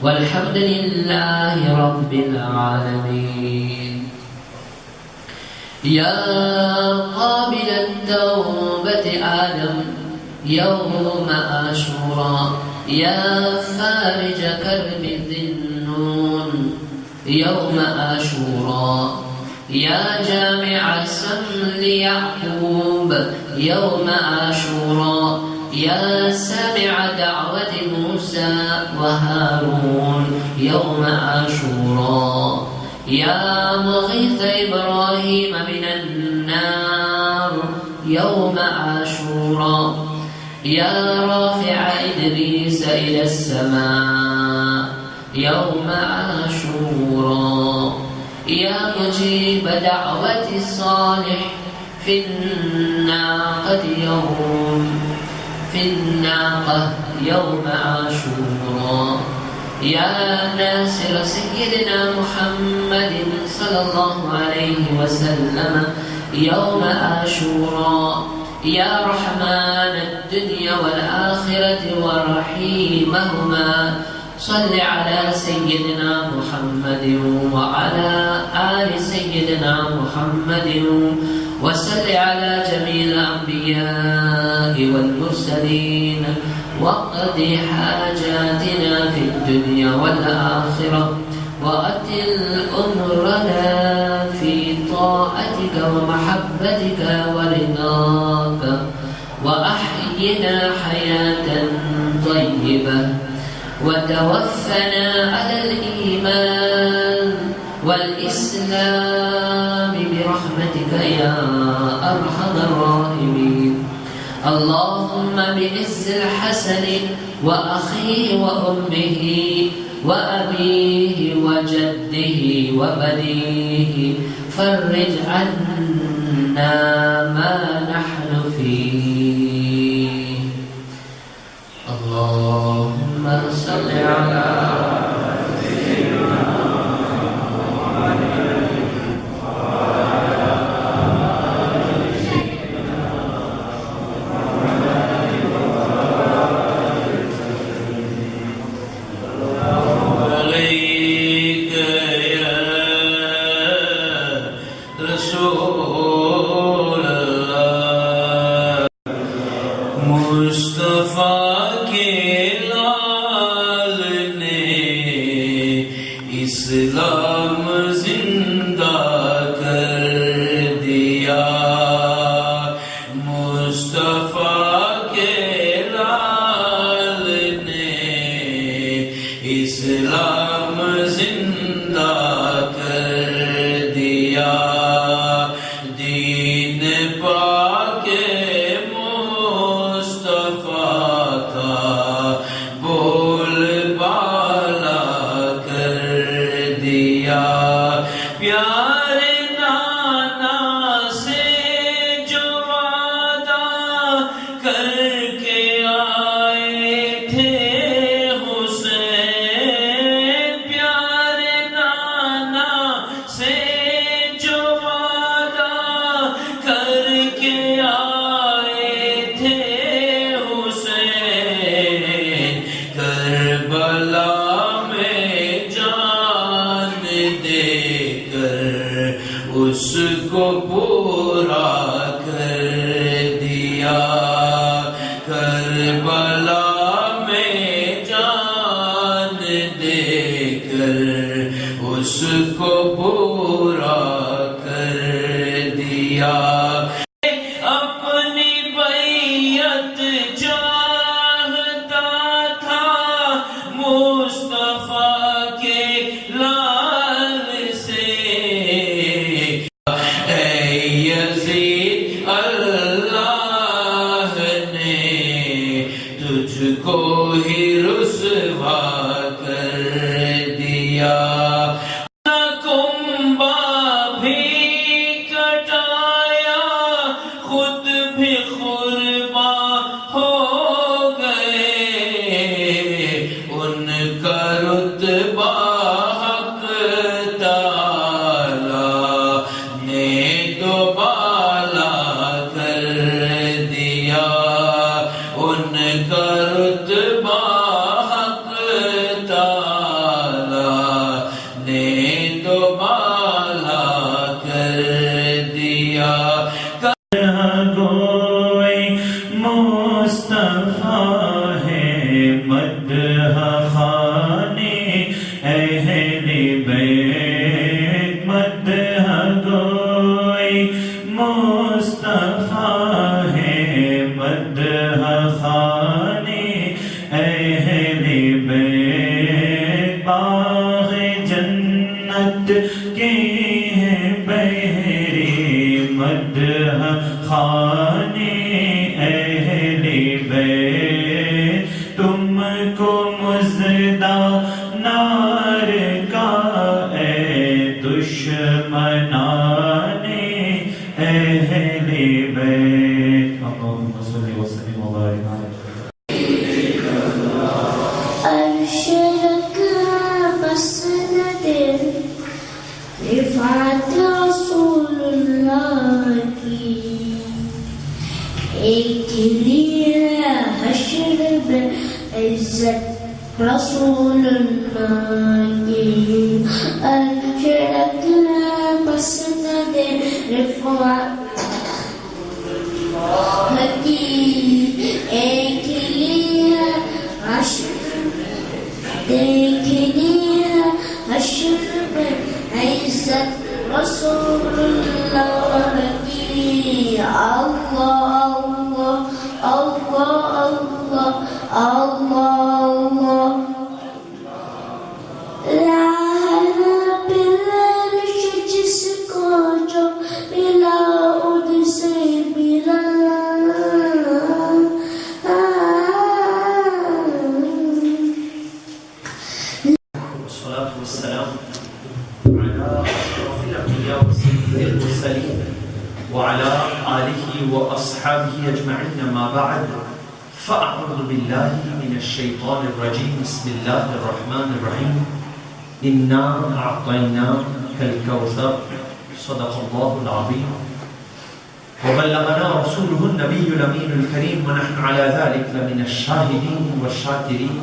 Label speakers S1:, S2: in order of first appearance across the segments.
S1: والحمد لله رب العالمين. يا قابل التوبة آدم يوم عاشوراء، يا فارج كرب ذي النون يوم عاشوراء، يا جامع سمل يعقوب يوم عاشوراء، يا سامع دعوة موسى وهارون يوم عاشوراء، يا مغيث إبراهيم من النار يوم عاشوراء، يا رافع إدريس إلى السماء يوم عاشوراء، يا مجيب دعوة الصالح في الناقة يوم عاشوراء، يا ناصر سيدنا محمد صلى الله عليه وسلم يوم عاشوراء، يا رحمن الدنيا والآخرة ورحيمهما صل على سيدنا محمد وعلى آل سيدنا محمد وصل على جميع الأنبياء والمرسلين واقض حاجاتنا في الدنيا والآخرة وأتل أمرنا في طاعتك ومحبتك ورضاك وأحينا حياة طيبة وتوفنا على الإيمان والإسلام برحمتك يا أرحم الراحمين. اللهم بعز الحسن وأخيه وأمه وأبيه وجده وبنيه فرج عنا ما نحن فيه. اللهم صل على
S2: ان کا رتبہ حق تعالی मुस्तफा है मदह खाने अहले बैत मदह गोई मुस्तफा है मदह खाने अहले बैत बाग़ जन्नत के हैं बहरे मदह खाने अहले बैत तुमको मुज़दा नार का ए दुश्मनाने अहले बैत अल्लाहुम्मा सल्लि व सल्लिम व बारिक
S3: अर्श मसनद रिफात रसूलुल्लाह की एक लिए हश्र में इज्जत रसूलुल्लाह की अर्श मसनद रिफात की एक लिए हश्र देखिए हश्र में इज्जत रसूलुल्लाह की अल्लाह अल्लाह अल्लाह अल्लाह बिलाश जिसको जो मिला उनसे मिला
S4: والصلاة والسلام على أشرف الأنبياء وسيد المرسلين وعلى آله وأصحابه أجمعين ما بعد فأعوذ بالله من الشيطان الرجيم بسم الله الرحمن الرحيم إنا أعطيناك الكوثر صدق الله العظيم وبلغنا رسوله النبي الأمين الكريم ونحن على ذلك لمن الشاهدين والشاكرين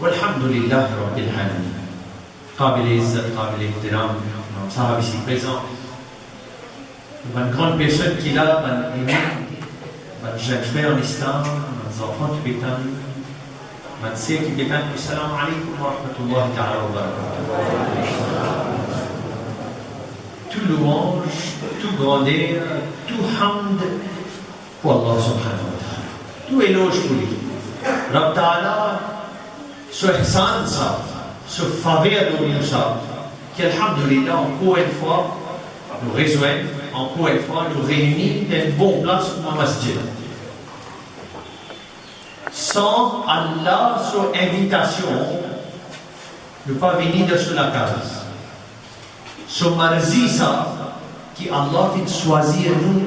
S4: والحمد لله رب العالمين. قابل izzat, قابل ihtiram, sahab ici présent, une grande personne qui est là, un jeune frère en islam, un enfant qui est un sœur qui est un salam alaikum wa rahmatullahi ta'ala wa barakatuh. Tout louange, tout grandeur, tout hamd pour Allah subhanahu wa ta'ala. Tout éloge pour lui. Rabb ta'ala ce ihsan ça, ce faveur de nous ça, qui alhamdulillah encore une fois nous rejoint, encore une fois nous réunit dans une bonne place pour la masjid. Sans Allah, sur invitation, ne pas venir de sur la case. Ce marzi ça, qui Allah vient choisir nous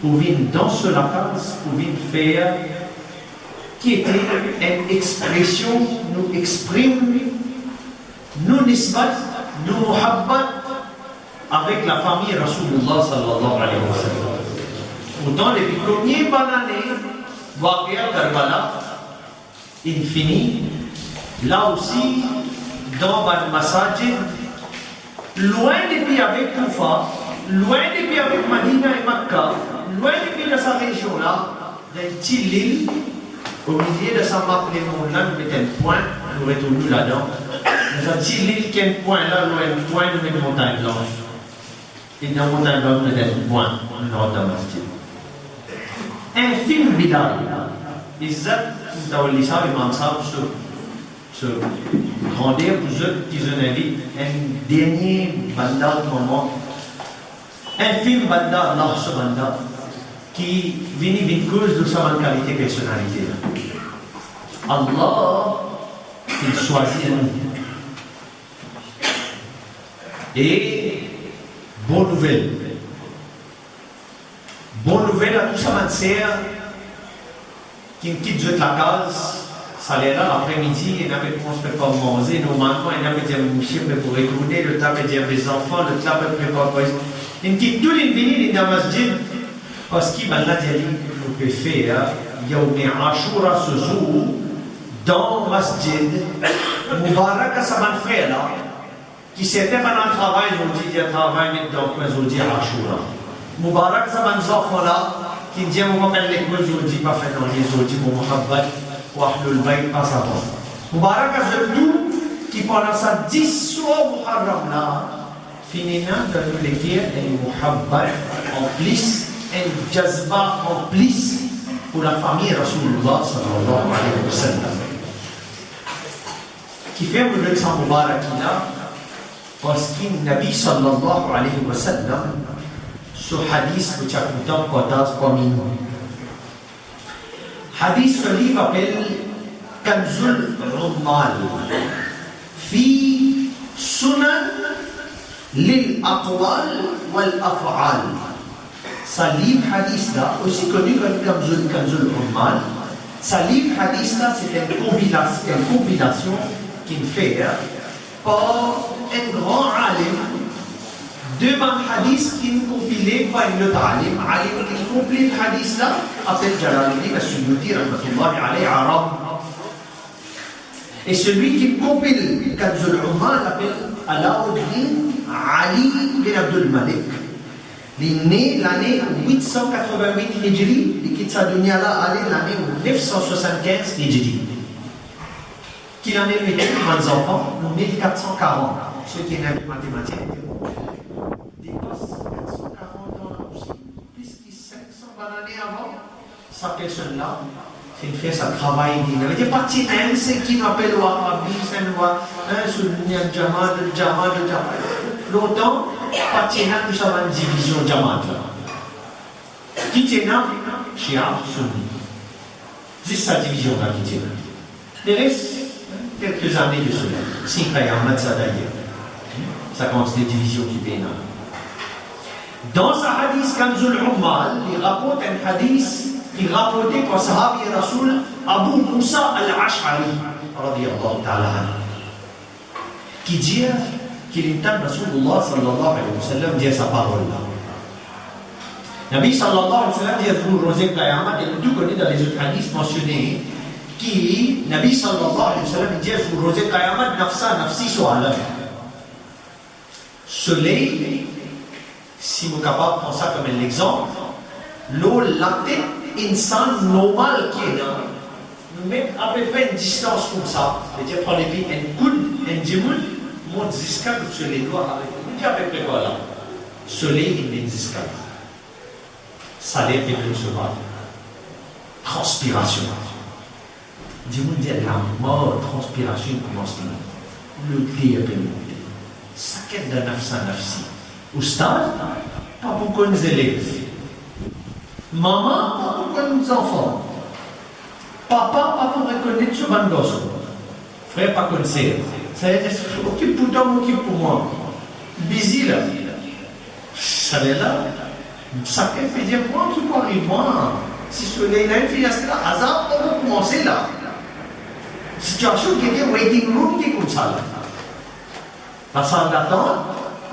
S4: pour venir dans sur la case, pour venir faire qui était une expression, nous exprime, nous nisbat, nous muhabbat avec la famille Rasulullah sallallahu alayhi wa sallam. Pourtant, les premières années, Waqia Karbala, infini, là aussi, dans le masajid, loin des pays avec Koufa, loin des pays avec Madina et Makkah, loin des pays de sa région-là, dans une petite île, au milieu de sa map, les mondes-là, nous mettons un point, nous retournons là-dedans. Nous avons dit l'île qui a un point là, nous avons un point, nous mettons une montagne blanche. Et dans la montagne blanche, nous mettons un point, nous rentrons dans le masjid. Un film Bilal, Izzat, nous avons dit ça, Imam Sab, sur grandeur pour ceux qui nous invitent, un dernier bandar moment, un film bandar, là, ce bandar, qui vient d'une cause de sa qualité personnalité. Allah, il choisit nous. Et bonne nouvelle. Bonne nouvelle à tous ces sœurs qui quittent la case. Ça l'est là l'après-midi, et n'avait pas préparé manger. Normalement, il n'avait pas monsieur pour retourner, le temps de des enfants, le temps de préparer. Il quitte tout l'infini dans le masjid. Parce qu'il m'a dit nous peut faire Yawm Ashura ce jour dans le masjid Mubarak à sa frère là qui s'était pendant le travail aujourd'hui il y a travail maintenant aujourd'hui Ashura Mubarak à sa enfant là qui dit on va faire l'école, je dis pas faire dans les autres, mon Muhammad, ou Ahlul Bayt, pas ça. Mubarak à tout qui pendant ça 10 soirs Muharram là, finina de nous l'écrire un Muhammad en plus, un jazba en plus pour la famille Rasulullah sallallahu alayhi wa sallam. Qui fait le leçon Mubarak là, parce qu'il Nabi sallallahu alayhi wa sallam, ce hadith que tu as écouté en potage parmi nous. Hadith, ce livre appelle Kanzul Rummal fi Sunan lil Aqwal wal Af'al. Ce livre hadith là, aussi connu comme Kanzul Rummal, ce livre hadith là, c'est une compilation qu'il fait par un grand alim. Deux hadiths qui sont compilés par un autre alim. Alim qui compile le hadith là, appelle Jalaluddin al-Suyuti, rahmatullahi alayhi, arabe. Et celui qui compile Kanzul Ummal appelle Alauddin Ali bin Abdul Malik. Il est né l'année 888 Hijri, il quitte sa dunya là, l'année 975 Hijri. Qu'il en est vécu, mes enfants, en 1440. Ceux qui n'aiment pas mathématiques dépassent 440 ans aussi, puisqu'il 500 années avant, sa personne-là, c'est une fait sa travail. Il avait des parties même, c'est qui m'appelle Wahhabi, c'est une voix, sur le Jamad. Longtemps, partie là, nous avons une division Jamad. Qui est là, Shia, Sunni. C'est sa division là qui est là. Le reste, quelques années de cela. Si Qayamat, ça d'ailleurs. Ça commence des divisions qui viennent. Dans ce hadith, Kanzul Ummal, il rapporte un hadith qui est rapporté par Sahabi Rasoul Abu Musa al-Ash'ari, radiyallahu ta'ala, qui dit qu'il entend Rasulullah sallallahu alayhi wa sallam dire sa parole là. Nabi sallallahu alayhi wa sallam dit pour Rosé Qayamat, et tout connaît dans les autres hadiths mentionnés, qui, Nabi sallallahu alayhi wa sallam dit pour Rosé Qayamat, nafsa nafsi su'ala. Soleil, si vous êtes capable de prendre ça comme un exemple, l'eau lactée, insan normal qui est là, nous mettons à peu près une distance comme ça, c'est-à-dire prendre un coude, un djimoun, monte jusqu'à le soleil doit avec. On dit à peu près quoi là? Soleil, il est jusqu'à. Salaire peut recevoir. Transpiration. Djimoun dit la mort, transpiration commence là. Le thé est pénible. Saket de nafsa nafsi. Oustad, pas pour nos élèves. Maman, pas pour nos enfants. Papa, pas pour reconnaître ce bandos. Frère, pas comme ça. Ça veut dire, occupe pour toi, occupe pour moi. Busy là. Ça veut dire là. Saket fait dire, moi qui peux arriver, moi. Si ce soleil là, une fille là, hasard, on va commencer là. Situation qui est waiting room qui est comme ça là. La salle d'attente,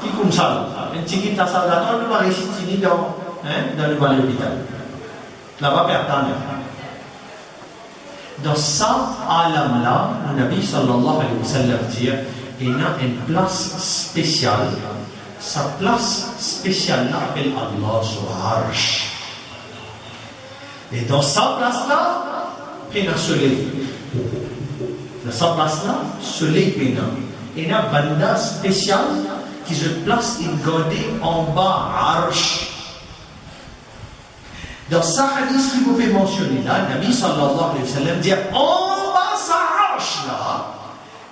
S4: qui comme ça, une petite salle d'attente, nous va réussir dans le bas de l'hôpital. Là-bas, personne. Dans ça, alam-là, le Nabi sallallahu alayhi wa sallam dit, il y a une place spéciale. Sa place spéciale là appelle Allah sur Arsh. Et dans sa place-là, il y a un soleil. Dans sa place-là, soleil pénal. Il y a un banda spécial qui se place gardé en bas, Arsh. Dans ce hadith que vous pouvez mentionner là, Nabi sallallahu alayhi wa sallam dit en bas, sa Arsh là,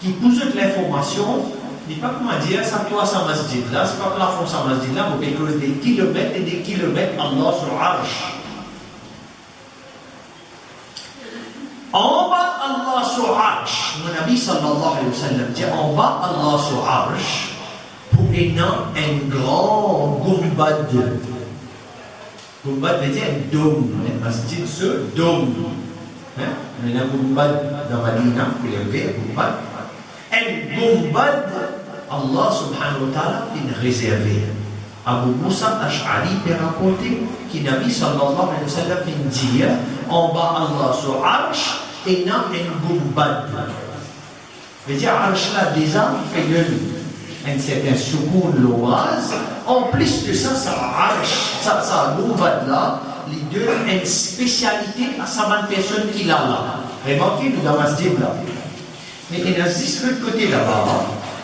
S4: qui pose l'information, il n'est pas comment dire, ça toi, sa masjid là, c'est pas que la fond sa masjid là, vous pouvez creuser des kilomètres et des kilomètres Allah sur Arsh. En bas, Allah sur Arsh. Mon Nabi sallallahu alayhi wa sallam dit en bas, Allah sur Arsh, pour un grand gumbad. Gumbad veut dire un dôme. Un masjid, ce dôme. Il y a un gumbad dans Madina, vous l'avez, un gumbad. Un gumbad, Allah subhanahu wa ta'ala, il réservé. Abu Musa al-Ash'ari peut raconter que Nabi sallallahu alayhi wa sallam dit en bas Allah sur Arsh et non un gumbad. Veut dire Arsh là déjà fait un certain soukoun l'oise. En plus de ça, ça Arsh, ça gumbad là, les donne une spécialité à sa personne qu'il a là. Remarquez, nous dans masjid là. Mais il y a juste l'autre côté là-bas,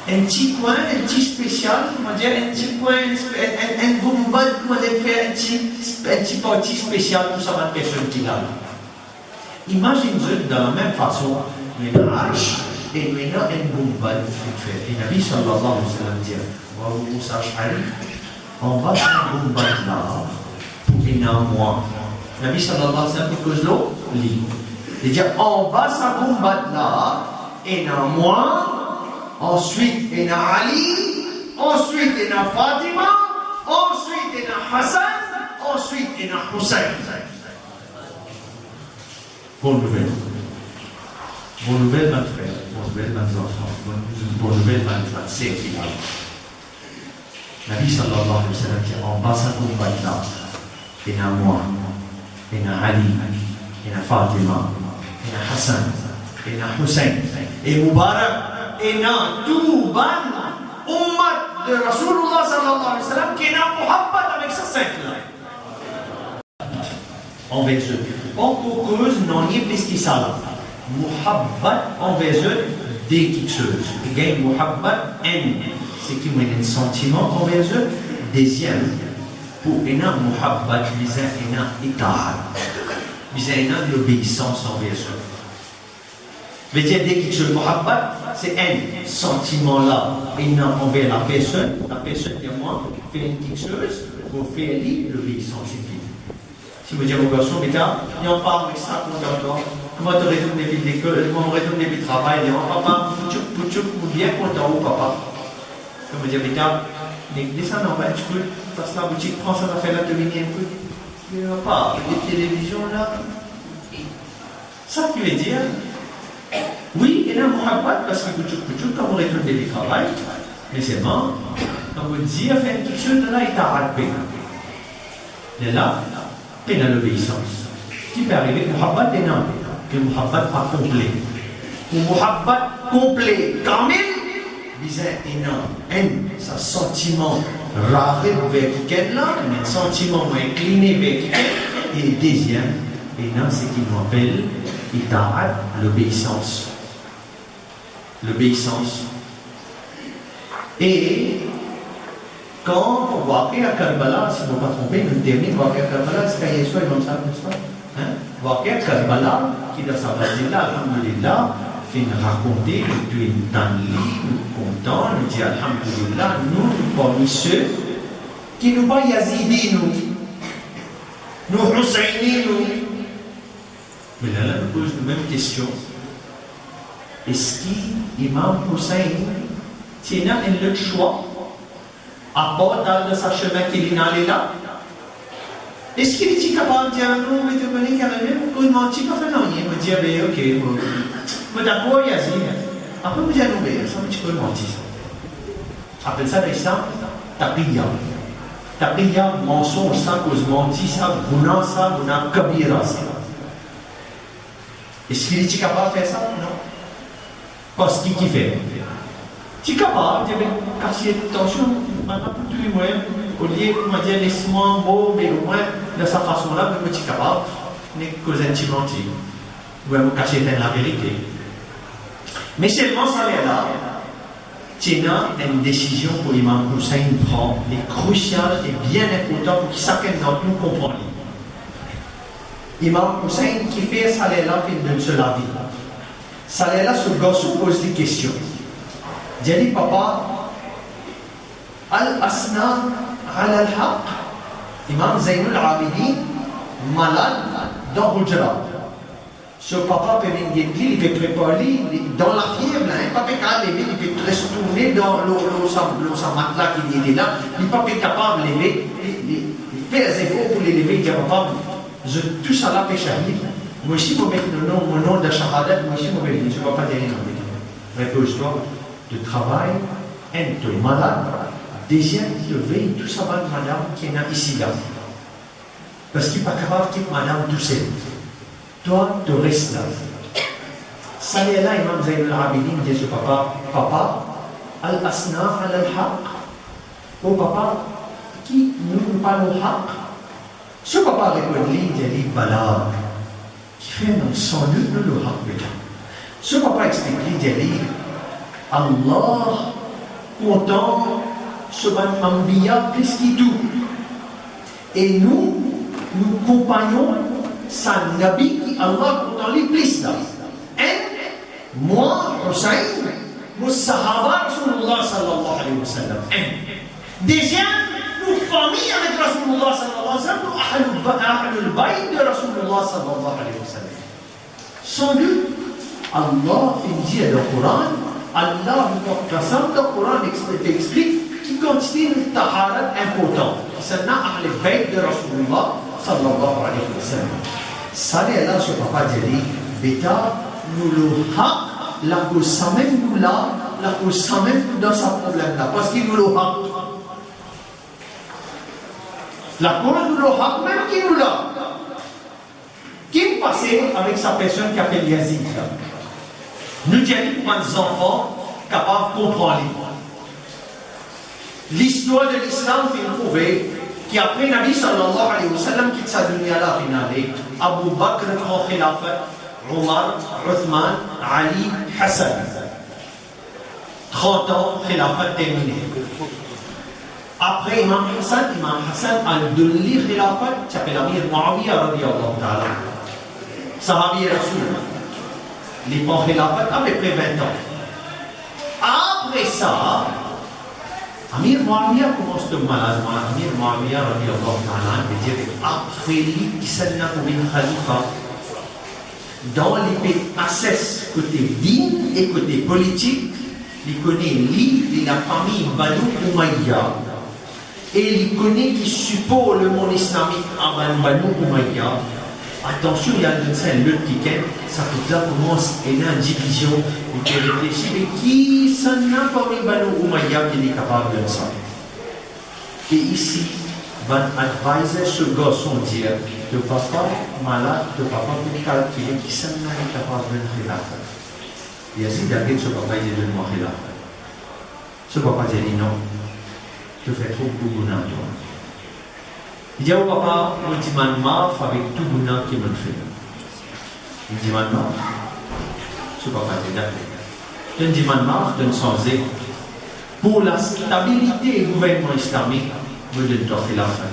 S4: un petit coin, un petit spécial, on va dire un petit coin, un gumbad, on va faire un petit parti spécial pour sa personne qu'il a là. Imaginez de la même façon, il y a un arche et il y a un gumbad qui fait. Et Nabi sallallahu alayhi wa sallam dit, on va faire un gumbad là, pour il y a moi. Nabi sallallahu alayhi wa sallam dit que l'eau, lit. Il dit, on va sa gumbad là, il y a moi, ensuite il y a Ali, ensuite il y a Fatima, ensuite il y a Hassan, ensuite il y a Hussein. Bonne nouvelle. Bonne nouvelle, ma frère. Bonne nouvelle, mes enfants. Bonne nouvelle, ma sœur qui là. Nabi sallallahu alayhi wa sallam dit, on va sa gumbad là, il y a moi, il y a Ali, il y a Fatima, il y a Hassan, il y a Hussein. Et Mubarak, il y a tout ban ummat de Rasulullah sallallahu alayhi wa sallam qui est en muhabbat avec sa secte-là. Envers eux. Pour cause, non, il y a plus qui ça là. Muhabbat envers eux, dès quelque chose. Il y a muhabbat, c'est qui met un sentiment envers eux. Deuxième, pour il y a muhabbat, il y a ita'at. Il y a l'obéissance envers eux. Mais dès quelque chose, muhabbat, c'est un sentiment là, il y a envers la personne dit moi, fait quelque chose, pour faire l'obéissance. Si vous dites aux garçons, mais il y a pas avec ça, comment tu retournes les vies d'école, comment on retourne les vies de travail, il y a papa, ou bien content, ou papa. Comme vous dites, mais descends en bas, tu peux, passe la boutique, prends ça, fait la dominer un peu. Il n'y a pas, les télévisions là. Ça qui veut dire, oui, il y a un muhabbat parce que quand vous retournez les vies de travail, mais c'est bon, quand vous dites, faire quelque chose, là, il t'a raté. Et là, il y a l'obéissance. Ce qui peut arriver, le muhabbat est non, le muhabbat pas complet. Le muhabbat complet, quand même, disait non, c'est un sentiment rare vers quelqu'un là, un sentiment incliné vers quelqu'un, et deuxième, et non, c'est ce qu'il nous appelle ita'at, l'obéissance. L'obéissance. Et quand on voit à Karbala, si je ne me pas trompé, nous terminons, on voit à Karbala, c'est quand Yeshua est comme ça, n'est-ce pas? On voit à Karbala, qui dans sa base là, alhamdulillah, fait raconter, nous sommes dans le lit, nous contents, nous disons alhamdulillah, nous, parmi ceux qui nous pas Yazidi, nous Husseini, nous. Mais là, nous posons la même question. Est-ce qu'Imam Hussein, c'est un autre choix? À part dans sa chemin qu'il est allé là, est-ce qu'il est capable de dire non, mais tu connais quand même, ou non, tu peux faire non, il me dit, ok, mais d'accord, il y a ça. Après, vous dites, non, mais ça, tu peux mentir. Appelle ça dans l'islam, taqiyya. Taqiyya, mensonge, ça, cause mentir, ça, guna, kabira, ça. Est-ce qu'il est capable de faire ça? Non. Parce qu'il fait. Tu es capable de dire, casser attention, maintenant pour tous les moyens, au lieu de dire laisse-moi un mot, mais au moins de cette façon-là, tu es capable de causer un petit menti. Ou de cacher la vérité. Mais seulement ça est là, tu as une décision pour l'imam Hussein prend, est cruciale et bien importante pour que chacun d'entre nous comprenne. Imam Hussein qui fait ça est là, fin de la vie. Ça est là, ce garçon pose des questions. J'ai dit, papa, Al-Asna al-Haq, Imam Zainul Abidin, malade dans Hujra. Ce papa peut venir, il peut préparer dans la fièvre, il ne peut pas lever, il peut retourner dans sa matelas qui était là, il ne peut pas capable de lever, il fait des efforts pour les lever, il dit, papa, tout ça là, péché. Moi aussi, je vais mettre mon nom de Shahadat, moi aussi, je ne vais pas dire rien. Repose-toi. De travail, un de malade, deuxième de veille, tout ça va de madame qui est ici là. Parce qu'il n'est pas capable de quitter madame tout seul. Toi, tu restes là. Ça est là, Imam Zainul Abidin dit à papa, Al-Asna al-Haq. Oh papa, qui nous parle au Haq, Ce papa répond, il dit, voilà, qui fait non, sans doute nous le rappelons. Ce papa explique, il dit, Allah, content, ce Mambiya, plus qu'il tout. Et nous compagnons sa Nabi qui Allah content les plus là. Et moi, Hussein, nous Sahaba, Rasulullah sallallahu alayhi wa sallam. Deuxième, nous famille avec Rasulullah sallallahu alayhi wa sallam, nous Ahlul Bayt de Rasulullah sallallahu alayhi wa sallam. Sans doute, Allah fait dire le Coran, Allah nous le Coran explique qui constitue une taharat importante. C'est un Ahlul Bayt de Rasulullah sallallahu alayhi wa sallam. Ça, là, je ne peux pas dire, bêta, nous le haq, la cause ça même nous là, la cause ça même dans ce problème-là, parce qu'il nous le haq. La cause nous le haq, même qui nous l'a. Qui passait avec sa personne qui appelle Yazid là? Nous disons pour des enfants capables de comprendre. L'histoire de l'islam fait prouver qu'après Nabi sallallahu alayhi wa sallam quitte sa dunya là finale, Abu Bakr prend khilafat, Omar, Uthman, Ali, Hassan. 30 ans, khilafat terminé. Après Imam Hassan a donné khilafat, qui s'appelle Amir Muawiyah radiyallahu ta'ala. Sahabi Rasul. Il prend khilafat à peu près 20 ans. Après ça, Amir Muawiyah commence de malade. Amir Muawiyah radiyallahu ta'ala veut dire après lui qui s'est nommé khalifa. Dans les pays assess côté dîne et côté politique, il connaît lui et la famille Banu Umayya et il connaît qui suppose le monde islamique à Banu Umayya. Attention, il y a le ticket, ça peut là commence à une division, il peut réfléchir, mais qui s'en a parmi Banu Umayya qui est capable de ça. Et ici, van advisor ce garçon dire de papa malade, de papa pour calculer qui s'en est capable de khilafat. Et ainsi, d'après ce papa, il dit de moi khilafat. Ce papa dit non, tu fais trop de boulot dans toi. Il dit au papa, on dit manmaf avec tout le monde qui me fait. Il dit manmaf. Ce papa dit d'accord. Je dis manmaf, je ne sens pas. Pour la stabilité du gouvernement islamique, je donne toi la fin.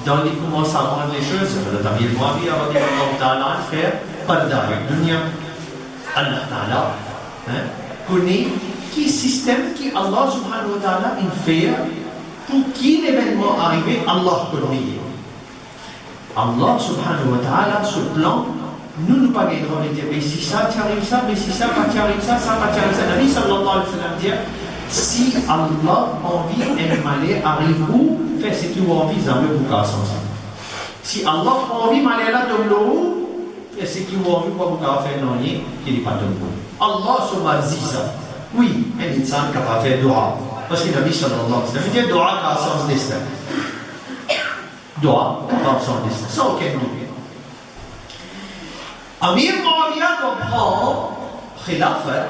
S4: Dans les commence à prendre les choses, le Amir Muawiyah va faire parda avec dunya. Allah Ta'ala connaît qui système qui Allah subhanahu wa ta'ala fait pour qui l'événement arrivé, Allah connaît. Allah subhanahu wa ta'ala, ce plan, nous ne pas gagnerons les dire, mais si ça, tu arrives ça, mais si ça, tu arrives ça, ça, tu arrives ça. Nabi sallallahu alayhi wa sallam dit, si Allah envie un malheur arrive où, fais ce qu'il a envie, ça veut vous casser ça. Si Allah envie malheur là, tombe où, fais ce qu'il a envie, quoi vous faire non, il n'est pas tombé. Allah se m'a dit ça. Oui, un insan capable de faire dua. Parce que Nabi sallallahu alayhi wa sallam dit dua qui a sens destin. Dua qui a sens destin. Sans aucun doute. Amir Muawiyah comprend khilafat.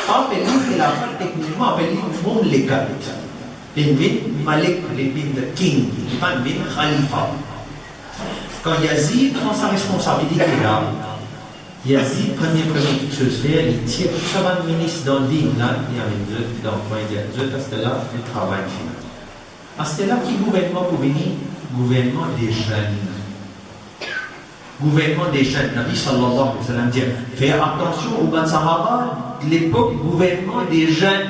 S4: Appelé khilafat techniquement appelé Mumlikat. L'envie Malik, l'envie de king, l'envie de khalifa. Quand Yazid prend sa responsabilité là, Yazid, première chose faire, il tire tout ça va le ministre dans le dîme, là, il y avait deux, donc, deux restent là, le travail final. À ce là, qui gouvernement pour venir? Gouvernement des jeunes. Gouvernement des jeunes. Nabi sallallahu alayhi wa sallam dit, faire attention au Ban Sahaba, l'époque gouvernement des jeunes.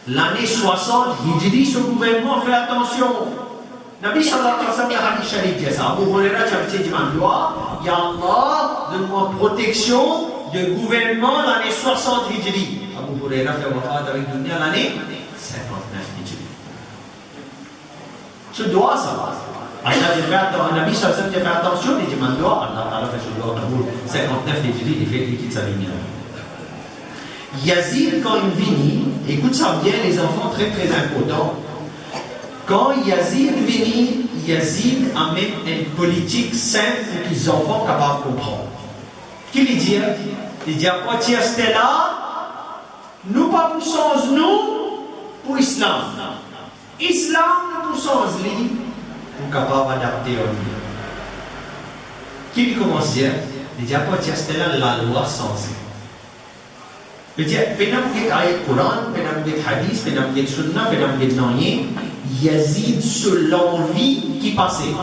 S4: L'année 60, il dit ce gouvernement, fait attention. Nabi sallallahu alayhi wa sallam, le hadith sharif dit ça. Abu Huraira, tu as dit, ya Allah, donne-moi protection de gouvernement l'année 60 Hijri. Abu Huraira fait wafat avec dunya l'année 59 Hijri. Ce doigt, ça va. Allah dit, Nabi sallallahu alayhi wa sallam, fait attention, il dit, Allah fait ce doigt, 59 Hijri, il fait quitte sa lumière. Yazid, quand il vient, écoute ça bien, les enfants, très très importants. Quand Yazid vient, Yazid amène une politique simple que les enfants sont capables de comprendre. Qu'il dit? Il dit à quoi tu es là? Nous pas pour sens nous pour l'islam. Islam nous sommes libres pour capable d'adapter au monde. Qui commence à dire, il dit à partir de là, la loi sensée. Il dit, penam get ayat Quran, penam get hadith, penam get sunnah, penam get nanye, Yazid sur l'envie qui passait.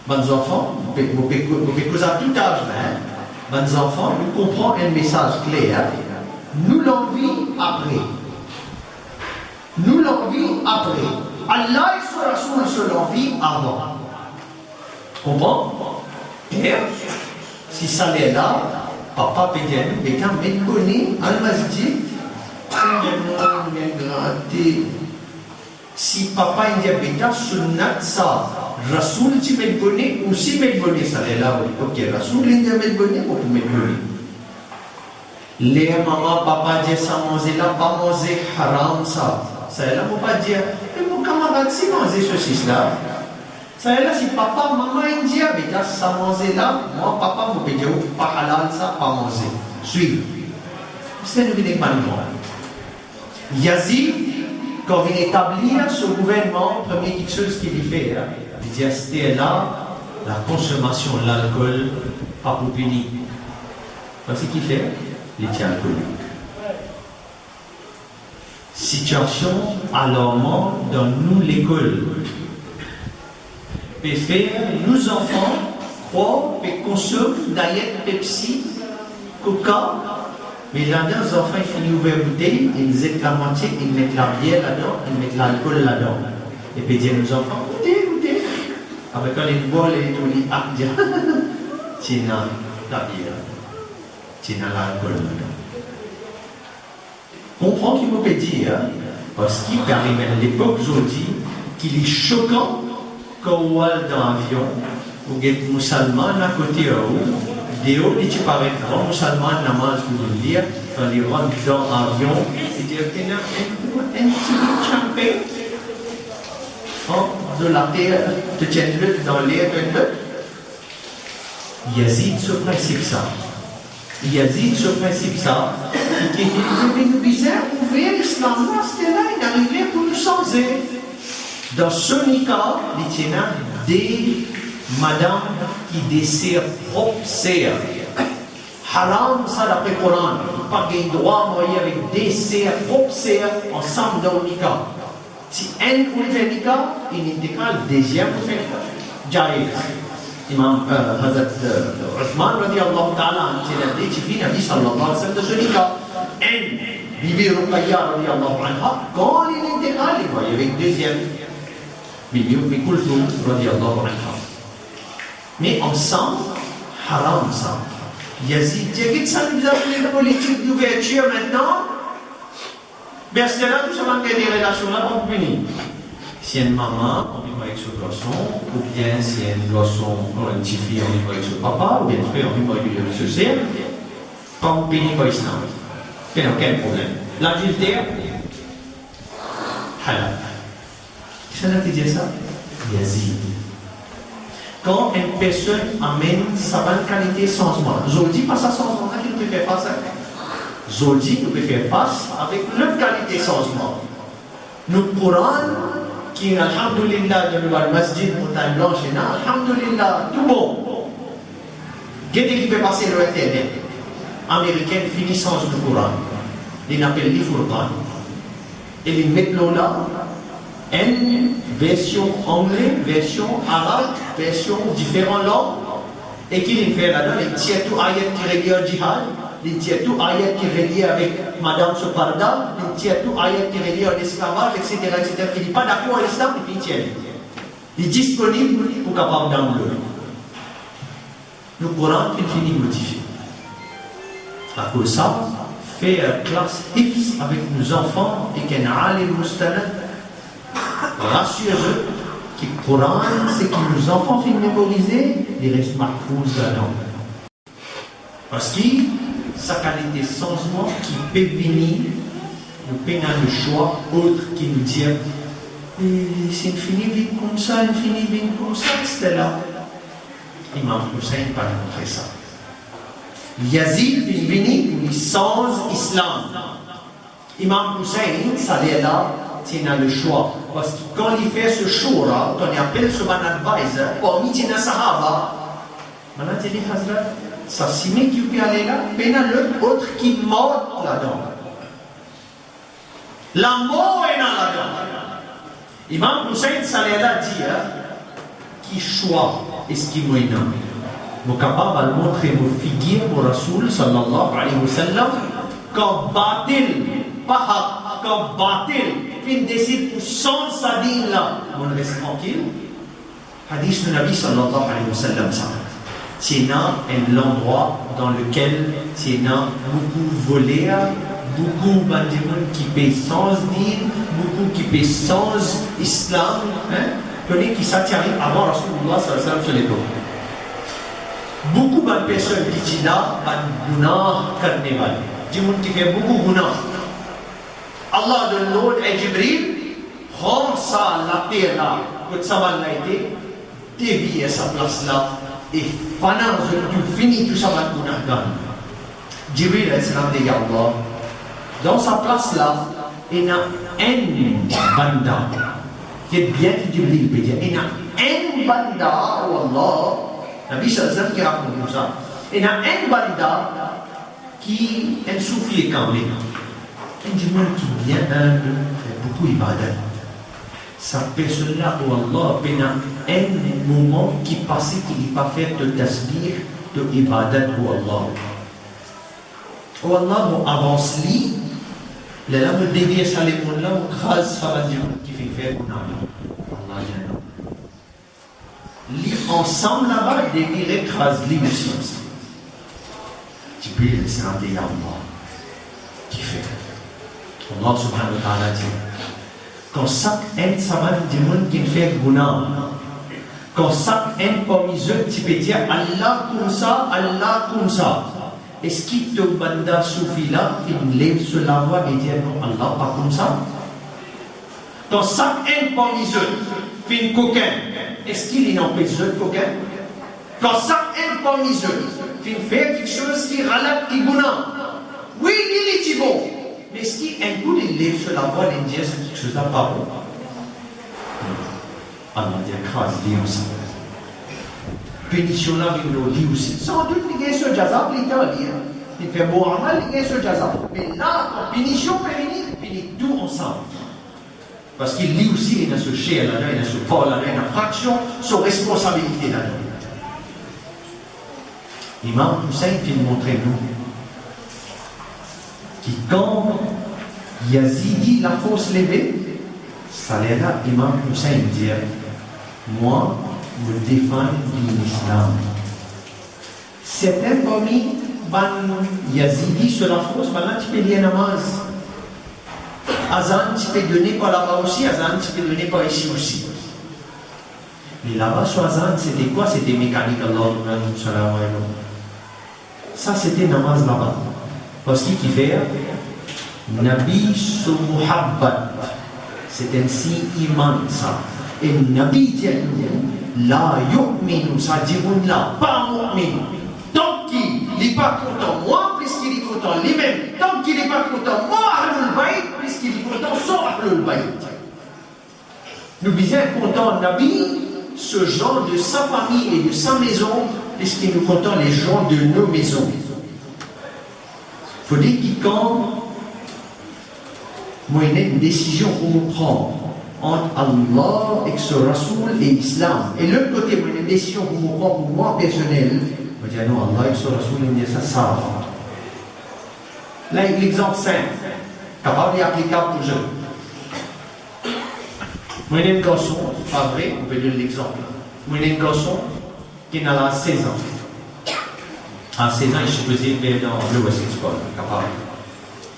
S4: Bons enfants, vous pouvez causer à tout âge, bons enfants, nous comprenons un message clair. Nous l'envie après. Nous l'envie après. Allah et son Rasoul se l'envie avant. Comprends? Et si ça l'est là, papa peut dire, mais quand même connu, al-masjid, si papa il dit, bêta, sunnat ça, Rasoul tu m'es connu, ou si m'es connu, ça l'est là, ok, Rasoul il dit, m'es connu, ou m'es connu. Les maman, papa dit, ça manger là, pas manger haram ça. Ça est là, faut pas dire, mais mon camarade, si manger ceci, cela. Ça est là, si papa, maman, il dit, ça manger là, moi, papa, vous pouvez dire, pas halal, ça, pas manger. Suivez. C'est une vidéo manuelle. Yazid, quand il établit ce gouvernement, première chose qu'il fait, il dit, c'était là, la consommation de l'alcool, pas pour punir. Voici ce qu'il fait, il était alcoolique. Situation alarmante dans nous l'école. Peut faire nous enfants croire et consomment d'ailleurs Pepsi, Coca, mais là-dedans, les enfants ils finissent ouvrir la bouteille, ils mettent la moitié, ils mettent la bière là-dedans, ils mettent l'alcool là-dedans. Et puis dire aux enfants, goûtez. Après quand ils boivent, ils disent, ah, tiens, la bière, tiens, l'alcool là-dedans. Comprends qu'il peut dire, parce qu'il arrive à l'époque aujourd'hui, qu'il est choquant quand on va dans l'avion, où il y a des musulmans à côté de vous, des hauts, tu parais grand, musulmans namaz pour le lire, quand ils rentrent dans l'avion, ils disent, il y a un petit champagne, de la terre, de tienne-le dans l'air, Yazid ce principe ça. Yazid ce principe ça. Qui est bizarre, ouvert l'islam là, c'était là, il arrivait pour nous changer. Dans ce cas, il y a des madames qui désirent propre serre. Haram, ça d'après le Coran, pas de droit à marier avec des serres, propre serre, ensemble dans le cas. Si un pour faire le cas, il intégral deuxième pour faire le cas. Jaïd. Imam Hazrat Uthman radiyallahu ta'ala anhu dit في Nabi sallallahu alayhi wa sallam de ce nikah. Bibi Ruqayya radiyallahu anha, quand il est intégral, il voyait avec deuxième. Bibi Kulthum radiyallahu anha. Mais ensemble, haram ça. Yazid dit que ça nous a fait une politique d'ouverture maintenant. Bien, c'est là tout ça va des relations là pour punir. Si une maman, on vit avec ce garçon, ou bien si un garçon ou une petite fille, on vit avec ce papa, ou bien frère, on vit avec ce sœur, pas on punit pas l'islam. Il n'y a aucun problème. L'adultère, halal. Qui c'est qui dit ça? Yazid. Quand une personne amène sa bonne qualité de changement, je ne dis pas ça changement, qu'il peut faire face à ça. Je dis qu'il peut faire face avec notre qualité de changement. Nous Coran, qui alhamdulillah, dans le masjid, montagne blanche, alhamdulillah, tout bon. Qu'est-ce qui peut passer sur Internet? Américain finit sans le Coran. Ils appellent les Furqan. Et ils mettent là une version anglaise, version arabe, version différentes langues. Et qu'ils font là-dedans, ils tirent tout ayat qui est relié au djihad, ils tirent tout ayat qui est relié avec Madame Soparda, ils tirent tout ayat qui est relié à l'esclavage, etc. Il n'est pas d'accord avec l'islam, il tient. Il est disponible pour capable d'enlever. Le Coran, il finit modifié. À cause de ça, faire classe X avec nos enfants et qu'un alim mustanad, rassurez-eux que le Coran, c'est que nos enfants finissent mémoriser, ils restent mahfouz là-dedans. Parce que sa qualité de changement qui peut venir, nous payons le choix autre qui nous dit c'est une finie vie comme ça, une finie vie comme ça, c'était là. Imam Hussein n'a pas montré ça. Yazid bin Bini, il sans islam. Imam Hussein, ça allait là, tu as le choix. Parce que quand il fait ce shura, quand il appelle ce bon advisor, parmi les sahaba, maintenant tu dis, Hazrat, ça signe qui peut aller là, mais il y a l'autre qui mord là-dedans. La mort est là-dedans. Imam Hussein Salela dit, qui choix est-ce qui m'a nommé? Nous sommes capables de montrer nos figures au Rasoul sallallahu alayhi wa sallam quand batil, pas quand batil, il décide pour son sadine là, on reste tranquille. Hadith du Nabi sallallahu alayhi wa sallam, ça. C'est un endroit dans lequel c'est beaucoup volé, beaucoup de gens qui paient sans din, beaucoup qui paient sans islam, connaît qui s'attirent avant Rasulullah sallallahu alayhi wa sallam sur les dos. Beaucoup de personnes qui disent là, un gunah karne wale. Des gens qui font beaucoup de gunah. Allah donne l'ordre à Jibril, rends ça la terre là, que ça va l'aider, dévier sa place là, et pendant que tu finis tout ça va gunah gan. Jibril a dit Allah, dans sa place là, il y a un banda, qui est bien que Jibril peut dire, il y a un banda, oh Allah, Nabi sallallahu alayhi wa sallam qui raconte ça. Il y a un banda qui est un soufflé quand même. Un dimanche qui vient fait beaucoup d'ibadat. Sa personne-là, où Allah, il y a un moment qui passait qu'il n'est pas fait de tasbih, de ibadat pour Allah. Où Allah avance lui, là, me dévie ça les mondes là, on crase ça qui fait faire pour nous. Allah dit non. Li ensemble là-bas, ils devaient écraser lui aussi. Jibril c'est un des Allah qui fait. Allah subhanahu wa ta'ala dit quand chaque un savant du monde qui fait guna, quand chaque un parmi eux, tu peux dire Allah comme ça. Est-ce qu'il te banda soufi là, il lève sur la voix et dit non, Allah pas comme ça? Quand chaque un parmi eux fait une coquin, est-ce qu'il est empêché de coquin? Quand chaque un parmi eux fait quelque chose qui relate qui guna, oui, il est bon. Mais est-ce qu'un coup il lève sur la voix et dit c'est quelque chose de pas bon? Allah dit écrase-les aussi. Punition là, il nous dit aussi. Sans doute, il y a ce jazab, il il fait bon amal, il y a ce jazab. Mais là, la punition pérennie, il finit tout ensemble. Parce qu'il lit aussi, il a ce chien là, il a ce vol là, il a une fraction, son responsabilité là. Imam Hussein fait montrer nous qui quand Yazidi la fausse levée, ça là, Imam Hussein dit moi, je défends l'islam. Certains parmi Yazidi sur la fausse, maintenant tu peux lire namaz. Azan, tu peux donner par là-bas aussi, Azan, tu peux donner par ici aussi. Mais là-bas, sur Azan, c'était quoi? C'était mécanique, Allah, ça, c'était namaz là-bas. Parce qu'il fait Nabi su muhabbat. C'est un signe iman, ça. Et Nabi dit à nous, la yu'minu, ça dit là, pas mu'min. Tant qu'il n'est pas content, moi, puisqu'il est content lui-même. Tant qu'il n'est pas content, moi, Ahlul Bayt, puisqu'il est content, son Ahlul Bayt. Nous disons content Nabi, ce genre de sa famille et de sa maison, puisqu'il nous content les gens de nos maisons. Il faut dire que quand moi, il y a une décision qu'on prend entre Allah et ce Rasoul et l'Islam. Et l'autre côté, moi, il y a une décision qu'on prend pour moi personnelle. On dit non, Allah et ce Rasoul, il dit ça, ça va. Là, l'exemple simple, capable et applicable pour eux. Moi, il y a un garçon, pas vrai, on peut donner l'exemple. Moi, il y a un garçon qui a 16 ans. À 16 ans, il se faisait faire dans le West School, capable.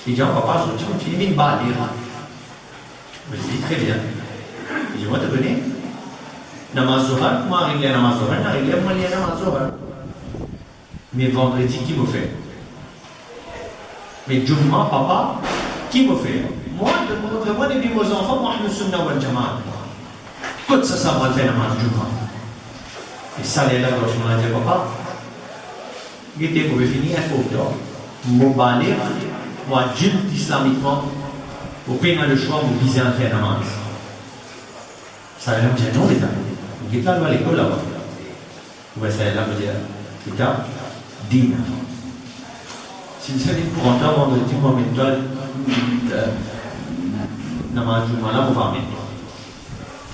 S4: Il dit, papa, je me fais une balle. Je lui dis, très bien. Il dit, moi, tu connais Namaz Zohar, moi, arrivé à Namaz Zohar, arrivé à moi, il y a Namaz Zohar. Mais vendredi, qui me fait? Mais Jumma, papa, qui me fait? Moi, montrez-moi des vieux enfants, moi, je suis Sunnah wal Jamaat. Tout ça, ça va faire Namaz Jumma. Et ça, il est là, quand je me dis, papa, il était pour finir, il faut que je me balai. Moi, adulte islamiquement, Vous prenez le choix, vous visez un faire namaz. Ça va dire non, l'État. Vous êtes là, à l'école là-bas. Vous voyez, ça va dire, l'État, dîne. Si vous savez pour entrer vendredi, moi, méthode, namaz, là, vous va mettre.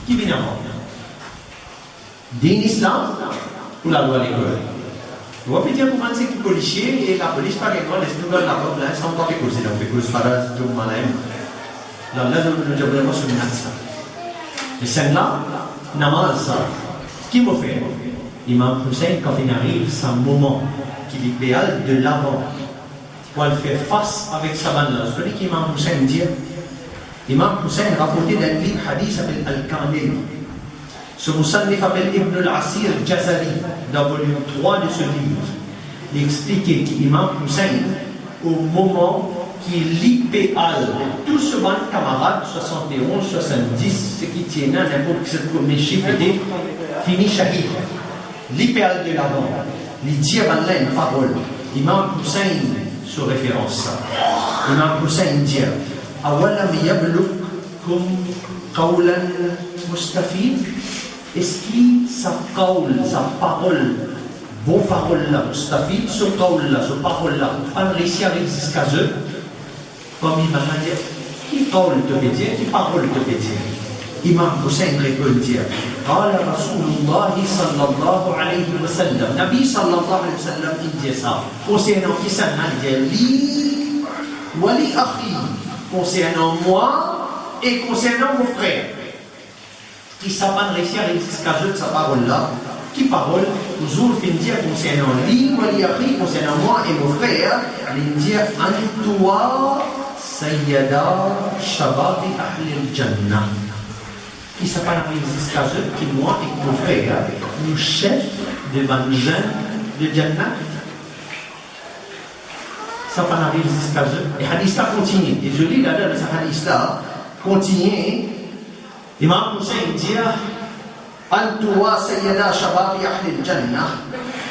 S4: Qui vient avant? Dîne islam ou la loi à l'école? Vous voyez, dire pour un qui policier et la police, par exemple, les nouvelles la robe, là, sans pas écouter, donc, écoute, Faraz, Djoum, Malaim. Là, je veux vraiment sur une ça. Et celle-là, namaz, ça. Qui m'a fait? Imam Hussein, quand il arrive, c'est un moment qui est idéal de l'avant. Pour le faire face avec sa bande-là. C'est ce qu'Imam Hussein dit. Imam Hussein rapporté d'un livre hadith s'appelle Al-Kamil. Ce Moussannif s'appelle Ibn al-Asir Jazari, dans le volume 3 de ce livre. Il expliquait qu'Imam Hussein, au moment qu'il l'idéal de tout ce bon camarade, 71, 70, ce qui tient n'importe quel premier chiffre, était fini shahid. L'idéal de l'avant, il dit à Allah une parole. Imam Hussein se référence ça. Imam Hussein dit Awalam yablukum qawlan mustafid. Est-ce que sa parole, vos paroles là, mustafid, ce qawl là, ce parole là, pas réussi à jusqu'à eux, comme il m'a dit, qui qawl te peut dire, qui parole te peut dire? Imam Hussein répond dire قال رسول الله صلى الله عليه وسلم Nabi sallallahu alayhi wa sallam il dit ça concernant qui ça dit li wali akhi concernant moi et concernant mon frère qui s'appelle réussir à jusqu'à eux de sa parole là qui parole toujours fin dire concernant li wali akhi concernant moi et mon frère il dit antuwa sayyada shababi ahli al-jannah qui s'appelle jusqu'à eux, qui moi et mon frère, nous chefs de jeunes de Jannah. Ça s'appelle jusqu'à eux. Et hadith là continue. Et je lis là-dedans ce hadith là, continue. Imam Hussein dit Antuwa sayyada shababi ahli al-jannah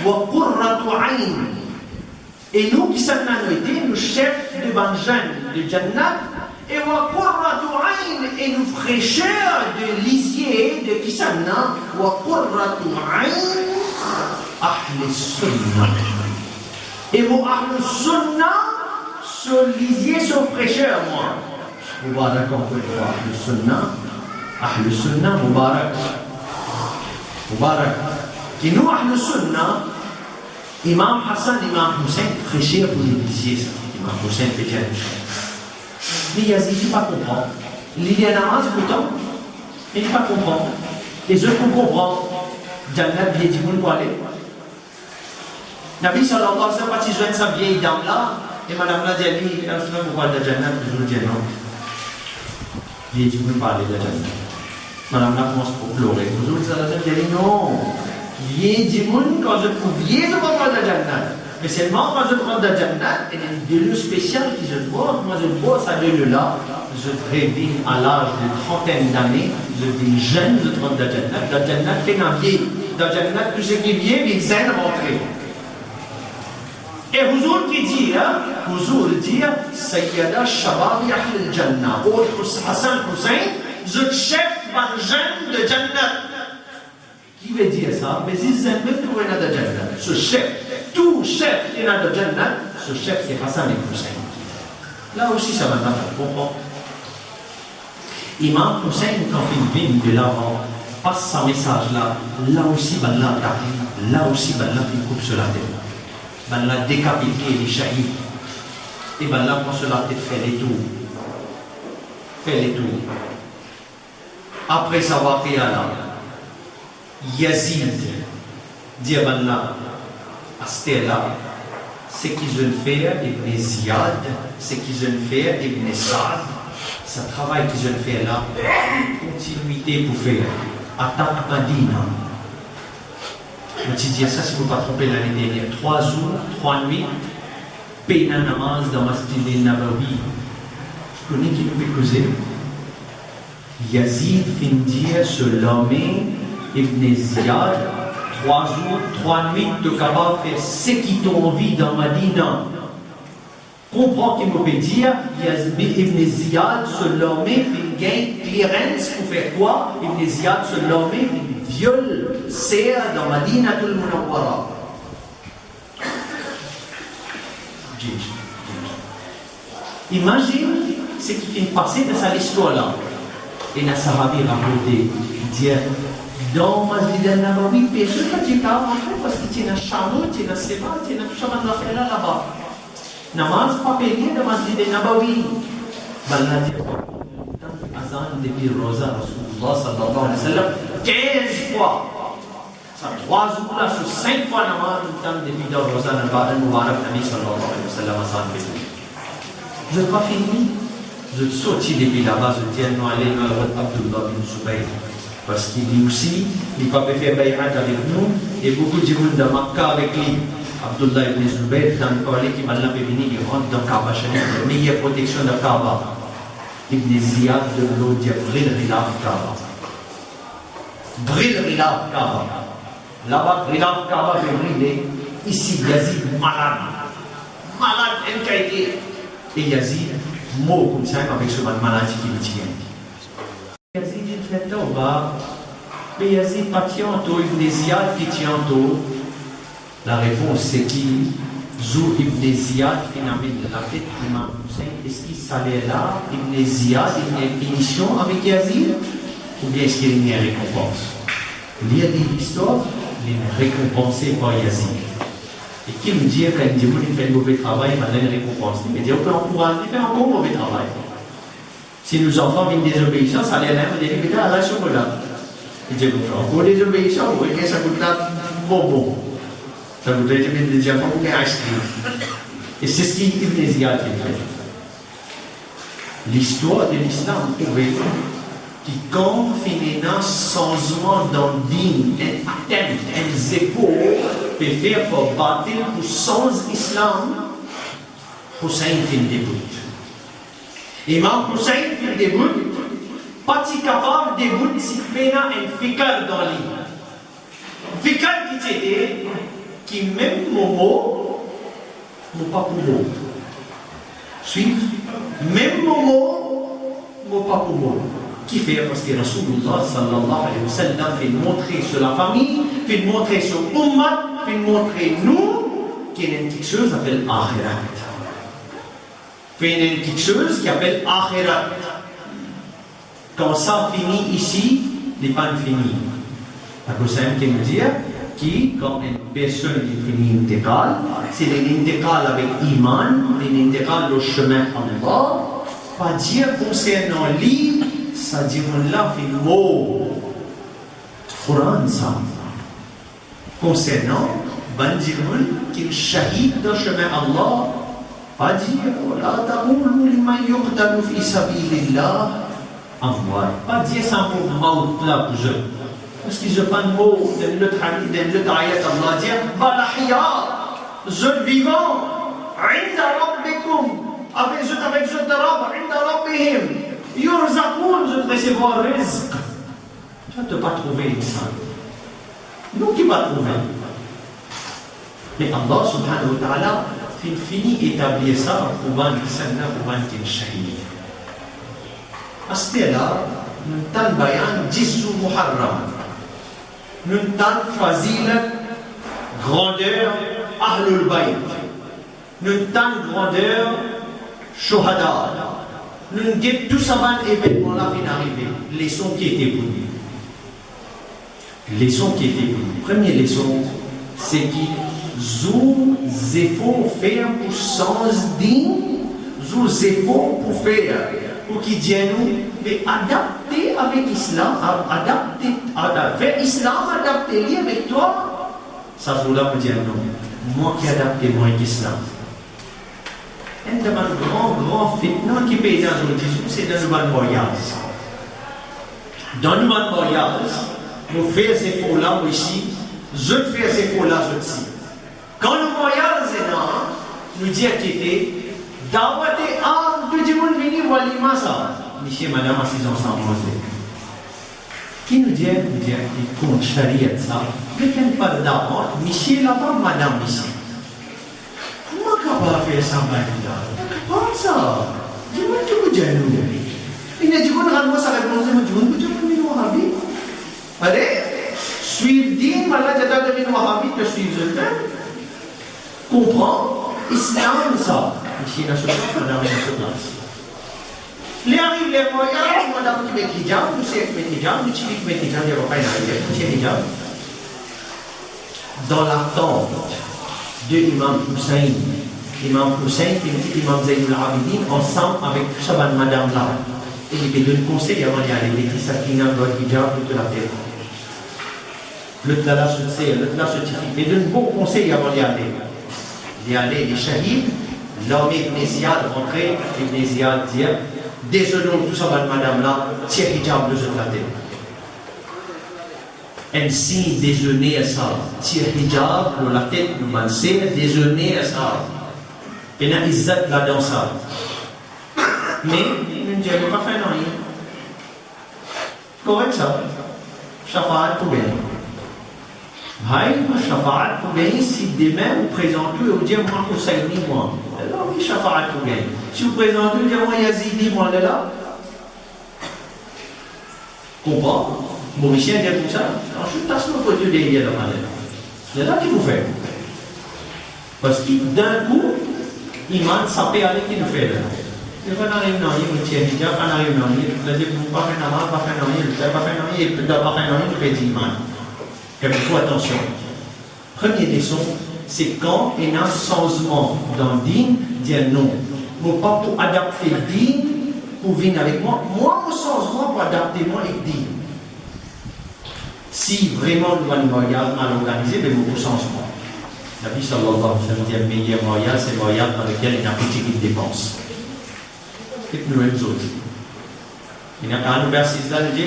S4: wa qurratu ayn. Et nous qui sommes été, nous chefs de jeunes de Jannah, et wa qurratu ayn, et nous fraîcheurs de lisier de Kisanna, wa qurratu ayn ahli sunnah. Et vos ahli sunnah, ce lisier, ce fraîcheur, moi. Mubarak encore une fois, ahli sunnah, Mubarak. Mubarak. Et nous, ahli sunnah, Imam Hassan, Imam Hussein, fraîcheur pour les lisiers, ça. Imam Hussein fait bien. Mais Yazid, il ne pas comprendre. Il y a un namaz, pourtant, il ne pas comprendre. Les autres comprennent. Jannat, il dit, vous aller. Nabi sallallahu alayhi wa sallam, quand il joint sa vieille dame là, et madame là dit, elle se fait pourquoi de Jannat, je vous dis non. Il dit, vous parlez de Jannat. Madame là commence pour pleurer. Vous autres, ça dit, non. Il dit, quand je trouve, il ne parle pas de Jannat. Mais seulement quand je prends de Jannat, il y a une délure spéciale qui je bois. Moi je bois cette délure-là. Je révise à l'âge de trentaine d'années. Je dis jeune, je prends de Jannat. De Jannat, fait un vieil. De Jannat, tout ce qui vient, il s'est rentré. Et Huzur qui dit, Huzur dit, Sayyada Shababi Ahl al-Jannah. Autre Hassan Hussein, je chef d'un jeune de Jannat. Qui veut dire ça? Mais ils aiment même trouver de Jannat. Ce chef, tout chef qui est dans le Jannat, ce chef c'est Hassan et Hussein. Là aussi ça va pas comprendre. Imam Hussein, quand il vient de l'avant, passe ce message là aussi, là aussi, il coupe sur la tête. Il a décapité les shahid. Et là, pour sur la tête, fait les tours. Fait les tours. Après savoir fait là, Yazid dit à Allah, Astela, ce qu'ils ont fait, Ibn Ziyad, ce qu'ils ont fait, Ibn Saad, ce travail qu'ils ont fait là, continuité pour faire. Attaque Madina. Je te dis ça, si vous ne vous pas trompez l'année dernière, 3 jours, 3 nuits, paye un namaz dans Masjid al-Nabawi. Je connais qui nous peut causer. Yazid fin dire ce l'homme Ibn Ziyad, 3 jours, 3 nuits, de capable faire ce qui t'ont envie dans Madina. comprend qu'il me peut dire, Ibn Ziyad se l'hommait, il gagne clearance pour faire quoi? Ibn Ziyad se l'hommait, il viole serre dans Madinatul Munawwara. Imagine ce qui finit passer dans cette histoire-là. Et la Sahabi racontait, il dit, dans Masjid al-Nabawi, personne ne peut pas rentrer parce que tu es un chameau, tu es un sébat, tu es un chaman de la fête là-bas. Namaz pas payé dans Masjid al-Nabawi. Baladi Azan depuis Rosa, Rasulullah sallallahu alayhi wa sallam, 15 fois. Ça 3 jours là, sur 5 fois namaz, tout le temps depuis Rosa, al-Mubarak, Nabi sallallahu alayhi wa sallam, Azan fait. Je n'ai pas fini. Je suis sorti depuis là-bas, je dis non, allez, nous allons Abdullah bin Zubayr. Parce qu'il dit aussi, il ne peut pas faire bay'at avec nous, et beaucoup de gens de Makkah avec lui. Abdullah ibn Zubayr, dans le parler qui m'a l'avait venu, il rentre dans Kaaba Sharif, la meilleure protection de Kaaba. Ibn Ziyad de l'eau dit brille Rilaf Kaaba. Brille Rilaf Kaaba. Là-bas, Rilaf Kaaba fait briller. Ici, Yazid malade. Malade, inquiété. Et Yazid, mot comme ça, avec ce maladie qui me tient. Yazid, il fait tauba. Mais Yazid, pas tianto, Ibn Ziyad qui tianto. La réponse c'est qui? Zou Ibn Ziyad, finalement, la fête d'Imam Hussein, est-ce qu'il s'allait là, Ibn Ziyad, il y a une émission avec Yazid? Ou bien est-ce qu'il y a une récompense? Il y a des histoires, il est récompensé par Yazid. Et qui me dit, quand il dit, il fait un mauvais travail, il m'a donné une récompense. Il me dit, on peut encourager, il fait encore un mauvais travail. Si nos enfants viennent désobéissants, ça allait là, il dit, mais là, là, sur là. Il dit, encore désobéissants, vous voyez, ça coûte là, bonbon. Ça voudrait dire que les enfants ont un ice cream. Et c'est ce qui Ibn Ziyad fait. L'histoire de l'islam prouve que quand finit un changement dans le din, un attempt, un effort, peut faire pour battre pour sans islam, Hussein fait le début. Imam Hussein fait le début, pas si capable de début si fait un fikar dans l'île. Fikar qui était, qui même Momo, mon pas pour moi. Suivre, même Momo, mon pas pour moi. Qui fait parce que Rasulullah sallallahu alayhi wa sallam fait montrer sur la famille, fait montrer sur Ummah, fait montrer nous qu'il y a quelque chose qui s'appelle Akhirat. Fait quelque chose qui s'appelle Akhirat. Quand ça finit ici, n'est pas fini. La prochaine qui me dit que quand une personne finit l'intégrale, c'est l'intégrale avec Iman, l'intégrale au chemin Allah, pas dire concernant lui, ça dit là, fait le mot. Quran, ça. Concernant, ben dire qu'il shahid dans le chemin Allah, pas dire, la ta'oulou liman yuqtalu fi sabilillah, amwal. Pas dire ça pour maut là pour je. Parce que je prends le mot dans l'autre ayat Allah dit, balahia, je vivant, inda rabbikum, avec je de Rabb, inda rabbihim. Yurzaqoun, je te recevoir rizq. Tu ne vas pas trouver ça. Nous qui va trouver. Mais Allah subhanahu wa ta'ala finit établir ça pour un sanna, pour un shahid. À ce là, nous t'en bayan 10 jours muharram. Nous t'en fazilat grandeur ahlul bayt. Nous t'en grandeur shuhada. Nous avons tout ça un événement là qui est arrivé. Leçon qui était pour nous. Leçon qui était pour nous. Première leçon, c'est que zou efforts faire pour sens digne, zou efforts pour faire pour qu'il dise nous, mais adapter avec l'islam, adapter vers l'islam, adapter lié avec toi. Ça zou là me dire non. Moi qui adapte moi avec l'islam. Un grand fitna qui paye dans le discours, c'est dans le bon voyage. Dans le bon voyage, nous faisons ces efforts-là ici, je fais ces efforts-là aussi. Quand le voyage est là, nous disons qu'il était, d'abord, tout le monde vient voir l'imasa. Monsieur, madame, assis ensemble. Qui nous dit, qu'il compte charia ça, mais qu'il n'y a pas d'abord, monsieur là-bas, madame ici. Comment on va faire ça maintenant? ça. Dis-moi, tu peux dire nous. Il a dit, on a moi ça réponse, mais tu peux dire nous Wahhabi. Allez, suivre din, voilà, j'adore de Wahhabi, te suivre je t'aime. Comprends, Islam ça. Ici, il y a ce place, on a ce place. Les arrivent les moyens, madame qui met hijab, nous c'est met hijab, nous qui met hijab, il n'y a pas un hijab. Dans la tente de Imam Hussein et Imam Zainul Abidin, ensemble avec Shaban Madame là. Et il lui donne conseil avant d'y aller. Il dit Sakina doit hijab de la tête. Le Tlala se sait, le Tlala se tifie. Il donne bon conseil avant d'y aller. D'y aller, les shahids, l'armée Ibn Ziyad rentrait, Ibn Ziyad dire désolé tout ça, madame là, tiens hijab de la tête. Ainsi, déjeuner à ça, tiens hijab de la tête, nous mansé, déjeuner à ça. Et n'a izzat là dans ça. Mais, nous ne disons pas faire rien. Correct ça? Shafa'at pour bien. Shafa'at pour bien, si demain vous présentez et vous dites, moi, Husseini, moi. Alors oui, Shafa'at pour bien. Si vous présentez, vous dites, moi, Yazidi, moi, là. Comprends? Mauricien dit comme ça. Alors, je tasse mon côté des liens là. C'est là qu'il vous fait. Parce que d'un coup, il m'a sapé avec qui nous fait là. Il va arriver dans l'île, il tient hijab, il arrive dans l'île, il dit, vous ne pas faire namaz, pas faire dans l'île, vous ne pas faire dans l'île, il ne doit pas faire dans l'île, il fait d'imam. Il faut attention. Première leçon, c'est quand il y a un changement dans le din, dire non. Mais pas pour adapter le din, pour venir avec moi. Moi, mon changement pour adapter moi et le din. Si vraiment nous avons un mariage mal organisé, mais mon changement. Nabi sallallahu alayhi wa sallam dit le meilleur mariage, c'est le mariage dans lequel il y a une petite dépense. Et nous mêmes autres. Il y a un université là, il dit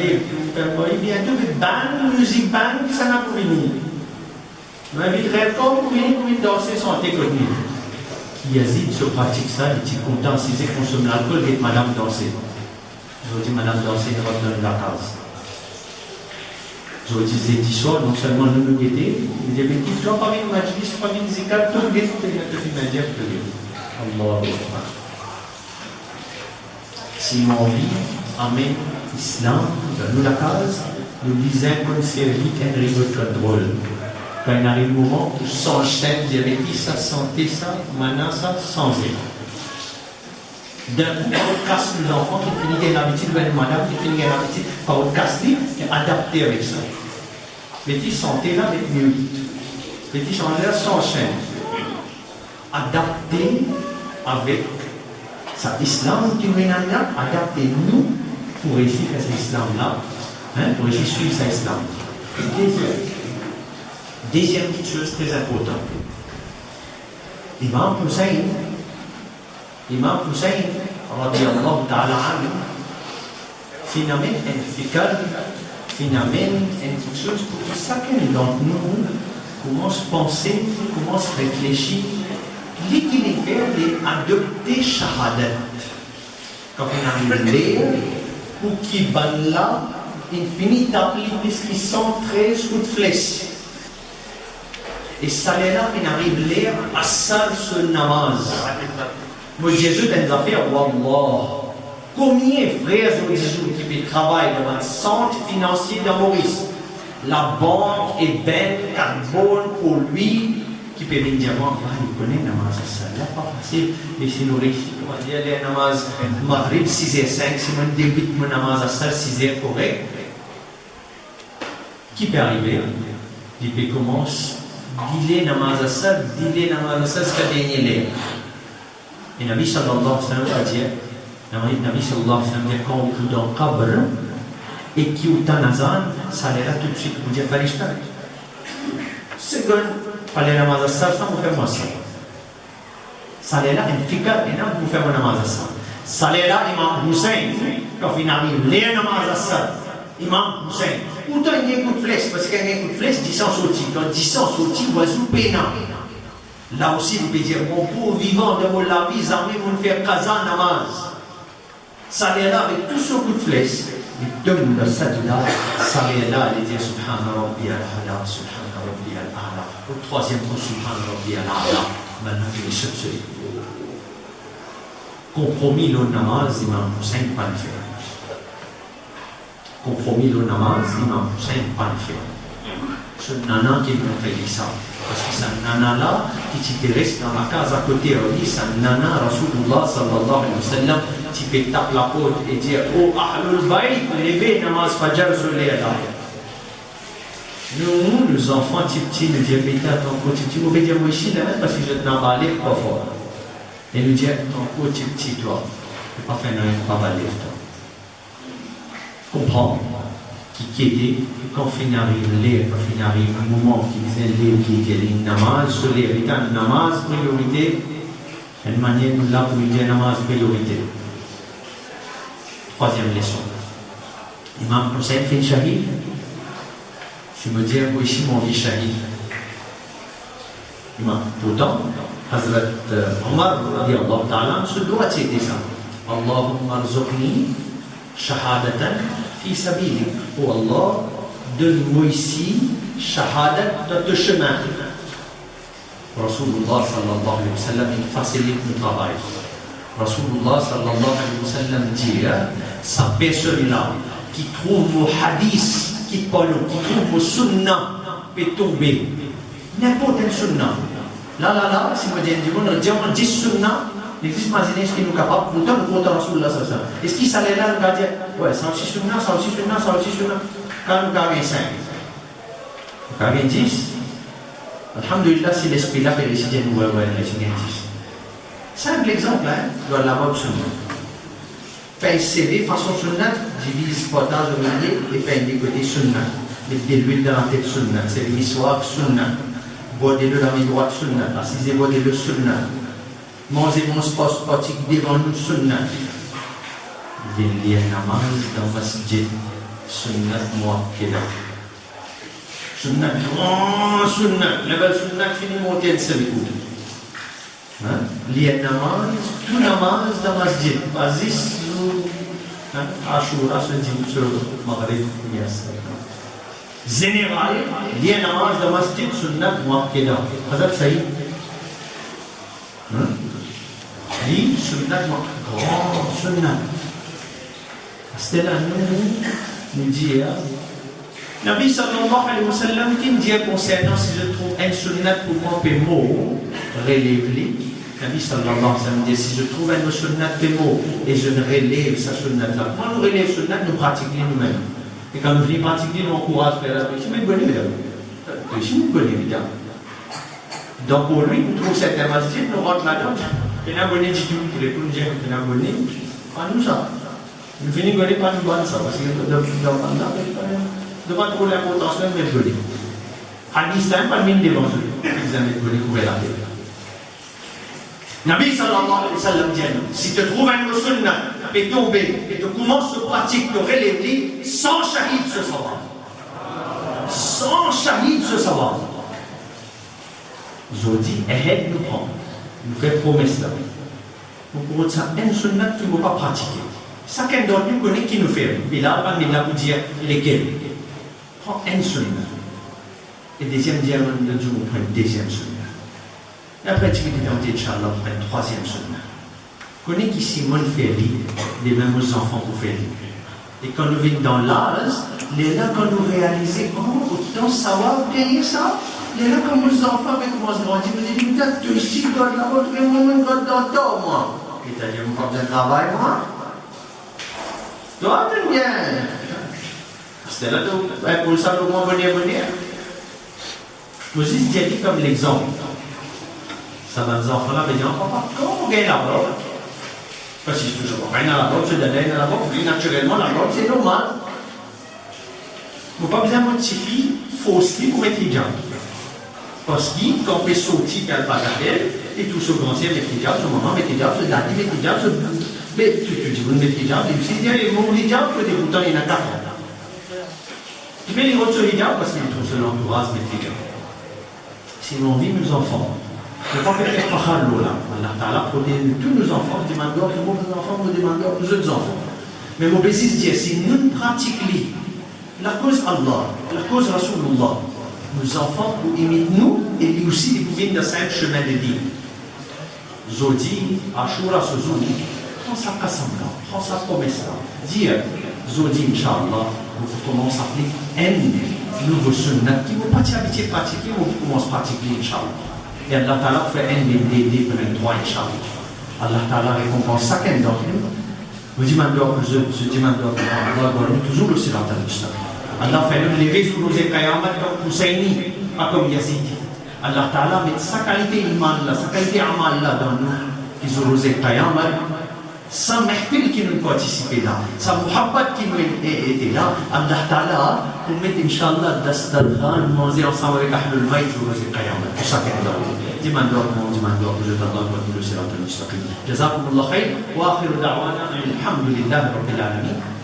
S4: bientôt une bande, musique bande, ça n'a pas fini. Nous inviterait comme pour venir danser sans technique. Yazid se pratique ça, il est content, si c'est consomme l'alcool, il dit madame danser. Je vous dis madame danser, il va donner la case. Je vous dis jeudi soir, non seulement nous guetter, il dit mais tu n'as pas vu majlis, pas vu zikar, tout le guet, tu as fait ma dire que Allah. Si mon vie amène l'islam dans nous la case, nous disons comme c'est vite un rigole drôle. Quand il arrive le moment où s'enchaîne, avec qui ça sentait ça, maintenant ça, sans d'un coup, on casse les enfants qui finissent l'habitude, madame qui finissent l'habitude, quand on casse les, adapté avec ça. Petit santé là avec mieux. Petit santé là s'enchaîne. Adapté avec ça, l'islam qui vient là, adaptez-nous pour réussir à cet islam-là, pour réussir à suivre cet islam. Deuxième petite chose très importante. Imam Hussein, radiyallahu ta'ala anhu, finalement, une petite chose pour que chacun d'entre nous commence à penser, commence à réfléchir. L'équilibre d'adopter shahadat. Quand on arrive là, pour qui ban là, il finit d'appeler puisqu'ils sont 13 coups de flèche. Et ça est là, il arrive là, à ça sur namaz. Moi, Jésus dans les affaires, wallah. Combien de frères aujourd'hui qui travaillent dans un centre financier de Maurice? La banque est belle, carbone pour lui. Qui peut venir dire, moi, il connaît namaz à ça, là, pas facile, et si nous réussissons, on va dire, les namaz, Maghrib 6h05, si on débute mon namaz à ça, 6h correct, qui peut arriver? Il peut commencer, dîner namaz à ça, c'est le dernier lait. Et Nabi sallallahu alayhi wa sallam a dit, Nabi sallallahu alayhi wa sallam dit, quand on est dans le qabr, et qui est au tanazan, ça allait là tout de suite, vous dire, farishta. Second, fallait namaz asar, ça vous fait moi ça. Ça là, une fikar, et là, vous faites mon namaz asar. Ça là, Imam Hussein, quand il arrive, les namaz asar, Imam Hussein. Pourtant, il y a un coup de flèche, parce qu'il y a un coup de flèche, 10 sorti. Quand 10 sorti, oiseau pénal. Là aussi, vous pouvez dire, mon pauvre vivant de mon la vie, armé, vous faire kaza namaz. Ça là, avec tout ce coup de flèche, il donne le sajda, ça là, il dit, Subhana Rabbi al-Hala, Subhana Rabbi al-A'la. Au troisième coup, Subhana Rabbi al-A'la. Maintenant, il est subsoli. compromis le namaz, Imam Hussein pas le faire. Compromis le namaz, Imam Hussein pas le faire. Ce nana qui nous fait ça. Parce que c'est un nana là qui te reste dans la case à côté, c'est un nana, Rasulullah sallallahu alayhi wa sallam, qui peut taper la porte et dire oh Ahlul Bayt, levez namaz Fajr sur les là. Nous, les enfants petits, nous disons peut-être ton petit, vous pouvez dire moi ici, parce que je t'en balai pas fort. Et nous disons ton petit, toi, tu ne peux pas faire un pas balai toi. Comprends qui est quand on arrive quand on arrive un moment qui disait qui est une namaz, sur les une namaz priorité, une manière nous là pour dire namaz priorité. Troisième leçon. Imam Hussein fait shahid. Je me dis, moi ici, mon vie shahid. Pourtant, Hazrat Omar, radiallahu ta'ala, se doit citer ça. Allahumma arzuqni shahadatan fi sabili. Oh Allah, donne-moi ici shahadat dans ton chemin. Rasulullah sallallahu alayhi wa sallam, il facilite le travail. Rasulullah sallallahu alayhi wa sallam dit, sa personne-là qui trouve vos hadiths, qui trouve vos sunnah, peut tomber. N'importe quel sunnah. Là, si moi je dis sunnah, l'existe imaginer ce qui nous est capable, pourtant nous comptons Rasulullah sallallahu alayhi wa sallam. Est-ce qu'il s'allait là, nous va dire, ouais, ça aussi sunnah, ça aussi sunnah, ça aussi sunnah. Quand nous avons 5, nous avons 10, alhamdulillah, si l'esprit-là peut réciter, nous avons 10. Simple exemple, doit l'avoir sunnah. Faire un CV façon sunnah, divise potage au milieu et faire des côtés sunnah. Mettre de l'huile dans la tête sunnah, c'est le miswak sunnah. Boire de l'eau dans les droites sunnah, assiser boire de l'eau sunnah. Manger mon sport sportif devant nous sunnah. Venir namaz dans masjid sunnah muakkada. Sunnah grand sunnah, level sunnah fini monter le service. Lier namaz, tout namaz dans masjid. Aziz Ashura se dit sur Maghrib, yes. Général, lier namaz dans masjid sunnah muakkada. Hazrat Saïd. Li sunnah muakkada. Grand sunnah. C'est là nous dit Nabi sallallahu alayhi wa sallam qui me dit concernant si je trouve un sunnat pour moi peu mot relève-les. Nabi sallallahu alayhi wa sallam dit si je trouve un sunnat peu mot et je ne relève sa sunnat là. Quand nous relève sunnat, nous pratiquons nous-mêmes. Et quand nous venons pratiquer, nous encourageons à faire la pratique. Mais bonne évidemment. C'est une bonne évidemment. Donc pour lui, nous trouvons certains masjid, nous rentrons là-dedans. Et nous avons dit tout pour les nous dire que nous avons dit, pas nous ça. Nous finissons par nous voir ça, parce que nous devons trouver l'importance de mettre le hadith, c'est pas le même devant eux. Ils aiment mettre le couvert la tête. Nabi sallallahu alayhi wa sallam dit si tu trouves un sunnah, et tomber, et tu commences à pratiquer, tu relèves, sans shahid ce savoir. Sans shahid ce savoir. Je dis, aide nous prendre. Nous faisons promesse là. Nous pouvons dire, un sunnah que tu ne peux pas pratiquer. Chacun d'entre nous connaît qui nous fait. Et là, on va vous dire lesquels. Prends un sunnah. Et deuxième diamant de Dieu, on prend une deuxième sunnah. Et après, tu vas dire, Inch'Allah, on prend une troisième sunnah. Connais qui Simone fait les mêmes enfants pour faire. Et quand nous venons dans l'âge, les là, quand nous réalisons, oh, autant savoir gagner ça, les là, comme nos enfants commencent à grandir, vous dites, peut-être que ici, God là-bas, tu es moi, God dans toi, moi. Et tu as dit, on va faire un travail, moi. Toi, t'es bien. C'est là, pour ça, le moins venir. Vous juste dit comme l'exemple. Ça va, les enfants là, ils disent, papa, comment on gagne la robe? Parce que c'est toujours rien à la robe, c'est d'aller à la robe, puis naturellement, la robe, c'est normal. Il ne faut pas besoin de modifier faussement pour mettre hijab. Parce que quand on peut sortir qu'elle va garder, et tout ce grand ciel, mettre hijab, ce moment, mettre hijab, ce dati, mettre hijab, ce. Mais tu dis, vous mettez hijab, et si mon hijab, que pourtant il y en a 4 ans. Tu mets les autres sur hijab parce qu'ils trouvent sur l'entourage, mettre hijab. Sinon, on vit nos enfants. Il ne faut pas faire fahar là. Allah Ta'ala protège tous nos enfants, nous demandons que nos enfants nous demandons aux autres enfants. Mais mon bésis dit, si nous pratiquons la cause Allah, la cause Rasulullah, nos enfants pour imiter nous et lui aussi ils viennent dans 5 chemins de vie. Zodi, Ashura, Suzuki, prends sa qasam-là, prends sa promesse-là. Dire, Zodi, Inch'Allah, vous commencez à appeler un nouveau sunnah qui vous pas habitué à pratiquer, vous commencez à pratiquer, Inch'Allah. Et Allah Ta'ala fait un des 23, Inch'Allah. Allah Ta'ala récompense chacun d'entre nous. Vous demandez, je demande Allah donne toujours le sirat al-mustaqim. Allah fait nous lever sur nos Qayamat comme Husseini, pas comme Yazidi. Allah Ta'ala met sa qualité iman là, sa qualité amal là dans nous, qui sont nos Qayamat, sa mahfil qui nous participait là, sa muhabbat qui nous était là. Allah Ta'ala, pour mettre Inch'Allah, Dastar Khan, manger ensemble avec Ahlul Bayt sur nos Qayamat, pour chacun d'entre nous. demande d'or, je t'adore pour le sirat al-mustaqim. Jazakumullah khair, wa akhiru da'wana, alhamdulillahi rabbil alamin.